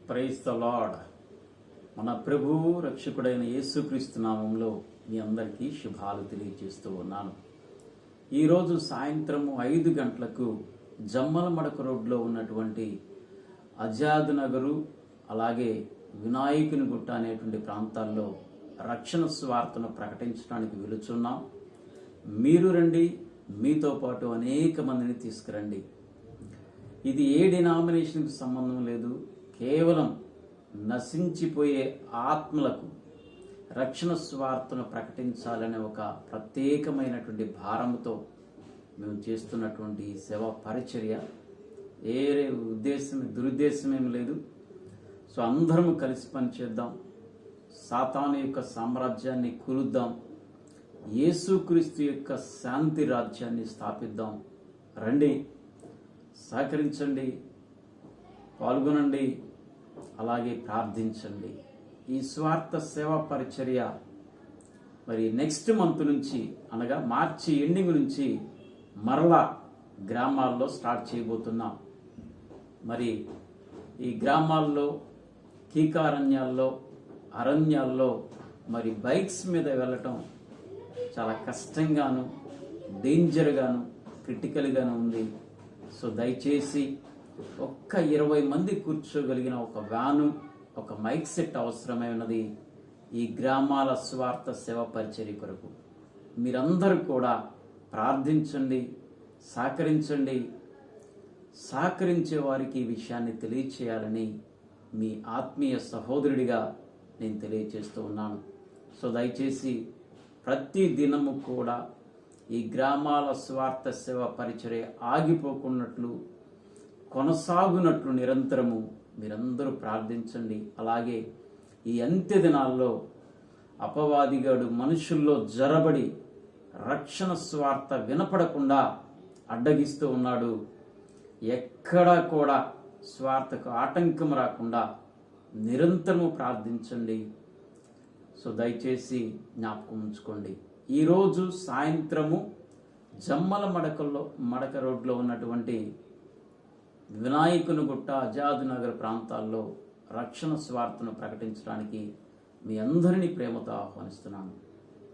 Praise the lord. మన ప్రభువు రక్షకుడైన యేసుక్రీస్తు నామంలో మీ అందరికీ శుభాలు తెలియజేస్తూ ఉన్నాను. ఈరోజు సాయంత్రము 5 గంటలకు జమ్మలమడక రోడ్లో ఉన్నటువంటి ఆజాద్ నగరు అలాగే వినాయకుని గుట్ట అనేటువంటి ప్రాంతాల్లో రక్షణ స్వార్థను ప్రకటించడానికి వెలుచున్నాం. మీరు రండి, మీతో పాటు అనేక మందిని తీసుకురండి. ఇది ఏ డినామినేషన్కి సంబంధం లేదు, కేవలం నశించిపోయే ఆత్మలకు రక్షణ స్వార్థను ప్రకటించాలనే ఒక ప్రత్యేకమైనటువంటి భారంతో మేము చేస్తున్నటువంటి సేవా పరిచర్య. ఏ దురుద్దేశమేమి లేదు. సో అందరము కలిసి పనిచేద్దాం, సాతాను యొక్క సామ్రాజ్యాన్ని కూలుద్దాం, యేసుక్రీస్తు యొక్క శాంతి రాజ్యాన్ని స్థాపిద్దాం. రండి, సహకరించండి, పాల్గొనండి, అలాగే ప్రార్థించండి. ఈ స్వార్థ సేవా పరిచర్య మరి నెక్స్ట్ మంత్ నుంచి అనగా మార్చి ఎండింగ్ నుంచి మరలా గ్రామాల్లో స్టార్ట్ చేయబోతున్నాం. మరి ఈ గ్రామాల్లో, కీకారణ్యాల్లో, అరణ్యాల్లో మరి బైక్స్ మీద వెళ్ళటం చాలా కష్టంగాను, డేంజర్గాను, క్రిటికల్గాను ఉంది. సో దయచేసి ఒక్క 20 మంది కూర్చోగలిగిన ఒక వ్యాను, ఒక మైక్ సెట్ అవసరమై ఉన్నది ఈ గ్రామాల స్వార్థ సేవ పరిచర్య కొరకు. మీరందరూ కూడా ప్రార్థించండి, సహకరించండి. సహకరించే వారికి ఈ విషయాన్ని తెలియచేయాలని మీ ఆత్మీయ సహోదరుడిగా నేను తెలియచేస్తూ ఉన్నాను. సో దయచేసి ప్రతి దినము కూడా ఈ గ్రామాల స్వార్థ సేవ పరిచర్య ఆగిపోకున్నట్లు, కొనసాగునట్లు నిరంతరము మీరందరూ ప్రార్థించండి. అలాగే ఈ అంత్య దినాల్లో అపవాదిగాడు మనుషుల్లో జరబడి రక్షణ స్వార్థ వినపడకుండా అడ్డగిస్తూ ఉన్నాడు. ఎక్కడా కూడా స్వార్థకు ఆటంకం రాకుండా నిరంతరము ప్రార్థించండి. సో దయచేసి జ్ఞాపకం ఉంచుకోండి. ఈరోజు సాయంత్రము మడక రోడ్లో ఉన్నటువంటి వినాయకుని గుట్ట, ఆజాద్ నగర్ ప్రాంతాల్లో రక్షణ స్వార్థను ప్రకటించడానికి మీ అందరినీ ప్రేమతో ఆహ్వానిస్తున్నాను.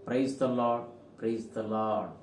Praise the lord, praise the lord.